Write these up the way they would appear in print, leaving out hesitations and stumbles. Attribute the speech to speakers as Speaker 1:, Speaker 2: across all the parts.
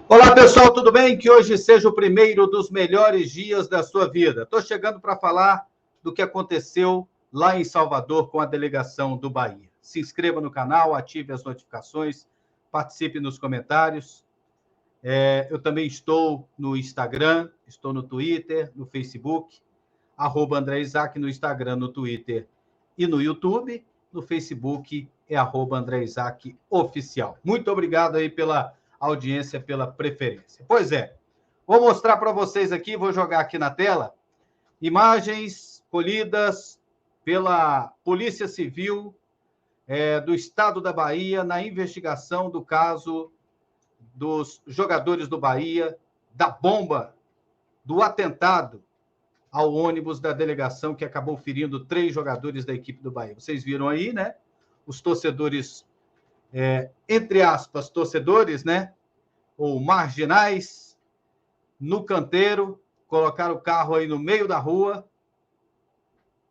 Speaker 1: Olá, pessoal, tudo bem? Que hoje seja o primeiro dos melhores dias da sua vida. Estou chegando para falar do que aconteceu lá em Salvador com a delegação do Bahia. Se inscreva no canal, ative as notificações, participe nos comentários. Eu também estou no Instagram, estou no Twitter, no Facebook, @André Isaac no Instagram, no Twitter e no YouTube. No Facebook é @André Isaac Oficial. Muito obrigado aí pela audiência, pela preferência. Pois é, vou mostrar para vocês aqui, vou jogar aqui na tela, imagens colhidas pela Polícia Civil do Estado da Bahia na investigação do caso dos jogadores do Bahia, da bomba, do atentado ao ônibus da delegação que acabou ferindo 3 jogadores da equipe do Bahia. Vocês viram aí, né? Os torcedores, entre aspas, torcedores, né? Ou marginais, no canteiro, colocaram o carro aí no meio da rua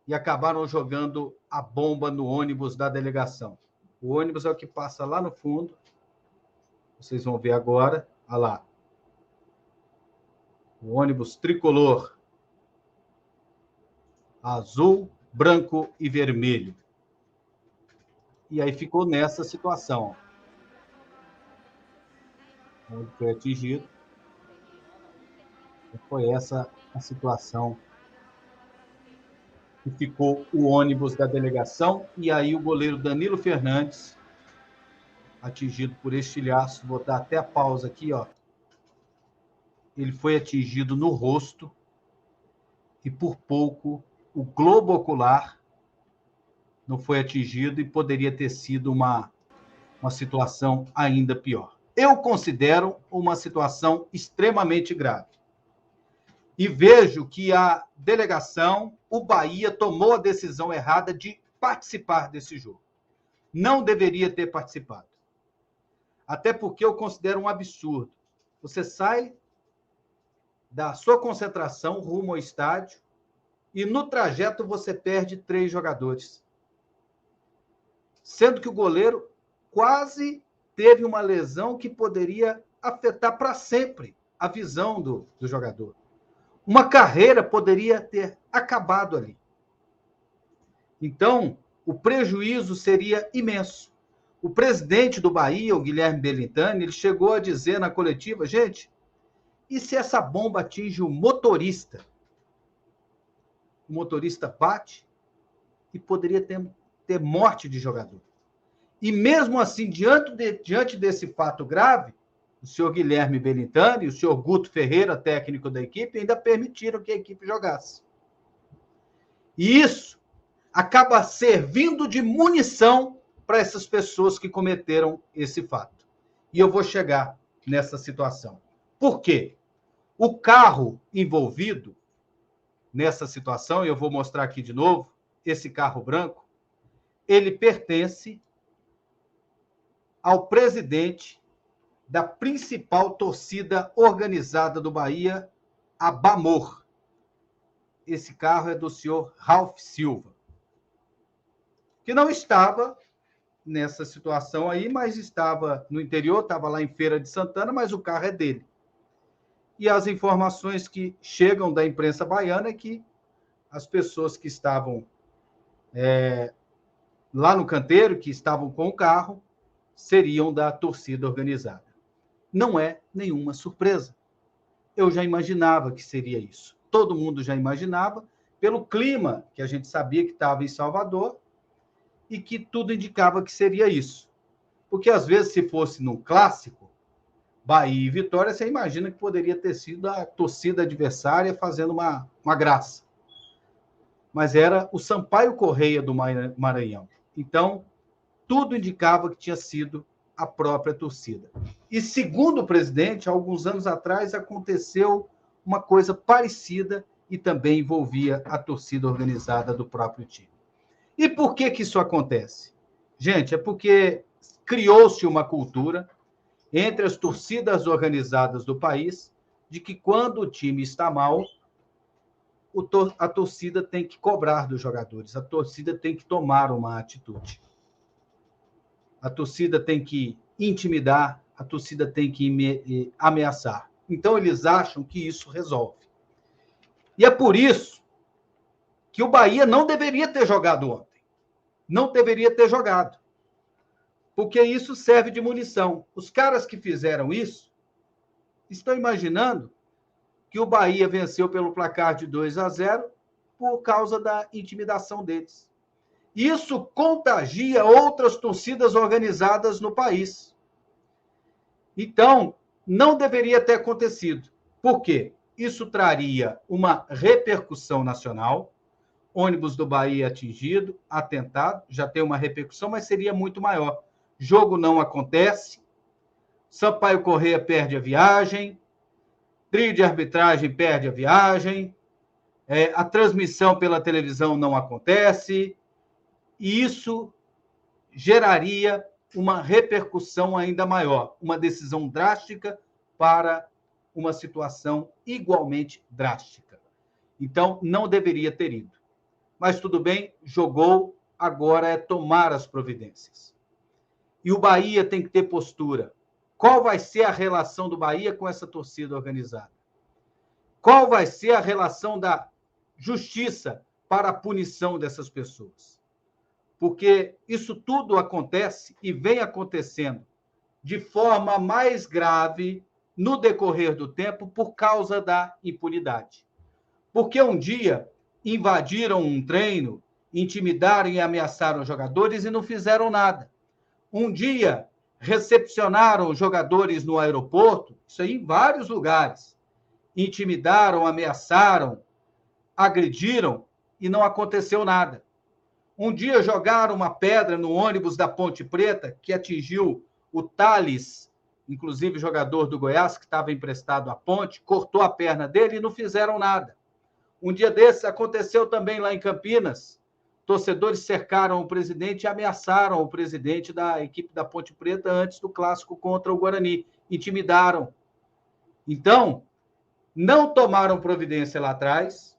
Speaker 1: e acabaram jogando a bomba no ônibus da delegação. O ônibus é o que passa lá no fundo. Vocês vão ver agora. Olha lá. O ônibus tricolor. Azul, branco e vermelho. E aí ficou nessa situação. Onde foi atingido. Foi essa a situação que ficou o ônibus da delegação. E aí o goleiro Danilo Fernandes, atingido por estilhaço, vou dar até a pausa aqui, ó. Ele foi atingido no rosto e por pouco o globo ocular não foi atingido e poderia ter sido uma situação ainda pior. Eu considero uma situação extremamente grave. E vejo que a delegação, o Bahia, tomou a decisão errada de participar desse jogo. Não deveria ter participado. Até porque eu considero um absurdo. Você sai da sua concentração rumo ao estádio e no trajeto você perde 3 jogadores. Sendo que o goleiro quase teve uma lesão que poderia afetar para sempre a visão do jogador. Uma carreira poderia ter acabado ali. Então, o prejuízo seria imenso. O presidente do Bahia, o Guilherme Belintani, ele chegou a dizer na coletiva, gente, e se essa bomba atinge o motorista? O motorista bate e poderia ter morte de jogador. E mesmo assim, diante desse fato grave, o senhor Guilherme Belintani e o senhor Guto Ferreira, técnico da equipe, ainda permitiram que a equipe jogasse. E isso acaba servindo de munição para essas pessoas que cometeram esse fato. E eu vou chegar nessa situação. Por quê? O carro envolvido nessa situação, e eu vou mostrar aqui de novo, esse carro branco, ele pertence ao presidente da principal torcida organizada do Bahia, a Bamor. Esse carro é do senhor Ralph Silva, que não estava nessa situação aí, mas estava no interior, estava lá em Feira de Santana, mas o carro é dele. E as informações que chegam da imprensa baiana é que as pessoas que estavam lá no canteiro, que estavam com o carro, seriam da torcida organizada. Não é nenhuma surpresa. Eu já imaginava que seria isso. Todo mundo já imaginava, pelo clima que a gente sabia que estava em Salvador e que tudo indicava que seria isso. Porque, às vezes, se fosse num clássico, Bahia e Vitória, você imagina que poderia ter sido a torcida adversária fazendo uma graça. Mas era o Sampaio Correia do Maranhão. Então, tudo indicava que tinha sido a própria torcida. E, segundo o presidente, alguns anos atrás aconteceu uma coisa parecida e também envolvia a torcida organizada do próprio time. E por que isso acontece? Gente, é porque criou-se uma cultura entre as torcidas organizadas do país de que quando o time está mal, a torcida tem que cobrar dos jogadores, a torcida tem que tomar uma atitude. A torcida tem que intimidar, a torcida tem que ameaçar. Então, eles acham que isso resolve. E é por isso que o Bahia não deveria ter jogado ontem. Não deveria ter jogado. Porque isso serve de munição. Os caras que fizeram isso estão imaginando que o Bahia venceu pelo placar de 2-0 por causa da intimidação deles. Isso contagia outras torcidas organizadas no país. Então, não deveria ter acontecido. Por quê? Isso traria uma repercussão nacional. Ônibus do Bahia atingido, atentado, já tem uma repercussão, mas seria muito maior. Jogo não acontece, Sampaio Corrêa perde a viagem, trio de arbitragem perde a viagem, a transmissão pela televisão não acontece, e isso geraria uma repercussão ainda maior, uma decisão drástica para uma situação igualmente drástica. Então, não deveria ter ido. Mas tudo bem, jogou, agora é tomar as providências. E o Bahia tem que ter postura. Qual vai ser a relação do Bahia com essa torcida organizada? Qual vai ser a relação da justiça para a punição dessas pessoas? Porque isso tudo acontece e vem acontecendo de forma mais grave no decorrer do tempo por causa da impunidade. Porque um dia invadiram um treino, intimidaram e ameaçaram os jogadores e não fizeram nada. Um dia recepcionaram os jogadores no aeroporto, isso aí em vários lugares, intimidaram, ameaçaram, agrediram e não aconteceu nada. Um dia jogaram uma pedra no ônibus da Ponte Preta, que atingiu o Thales, inclusive jogador do Goiás, que estava emprestado à Ponte, cortou a perna dele e não fizeram nada. Um dia desses aconteceu também lá em Campinas. Torcedores cercaram o presidente e ameaçaram o presidente da equipe da Ponte Preta antes do clássico contra o Guarani. Intimidaram. Então, não tomaram providência lá atrás,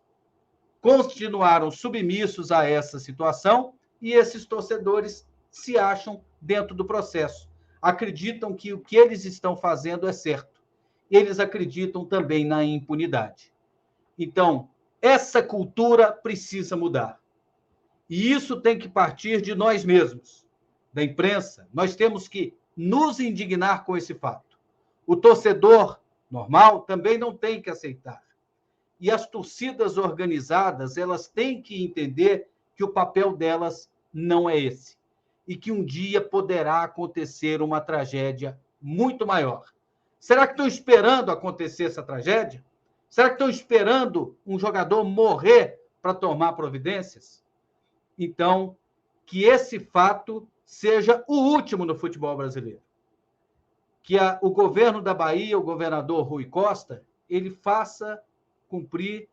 Speaker 1: continuaram submissos a essa situação e esses torcedores se acham dentro do processo. Acreditam que o que eles estão fazendo é certo. Eles acreditam também na impunidade. Então, essa cultura precisa mudar. E isso tem que partir de nós mesmos, da imprensa. Nós temos que nos indignar com esse fato. O torcedor normal também não tem que aceitar. E as torcidas organizadas, elas têm que entender que o papel delas não é esse. E que um dia poderá acontecer uma tragédia muito maior. Será que estão esperando acontecer essa tragédia? Será que estão esperando um jogador morrer para tomar providências? Então, que esse fato seja o último no futebol brasileiro. Que o governo da Bahia, o governador Rui Costa, ele faça cumprir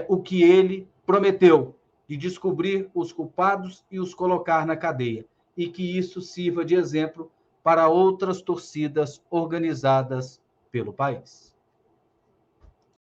Speaker 1: o que ele prometeu, de descobrir os culpados e os colocar na cadeia. E que isso sirva de exemplo para outras torcidas organizadas pelo país.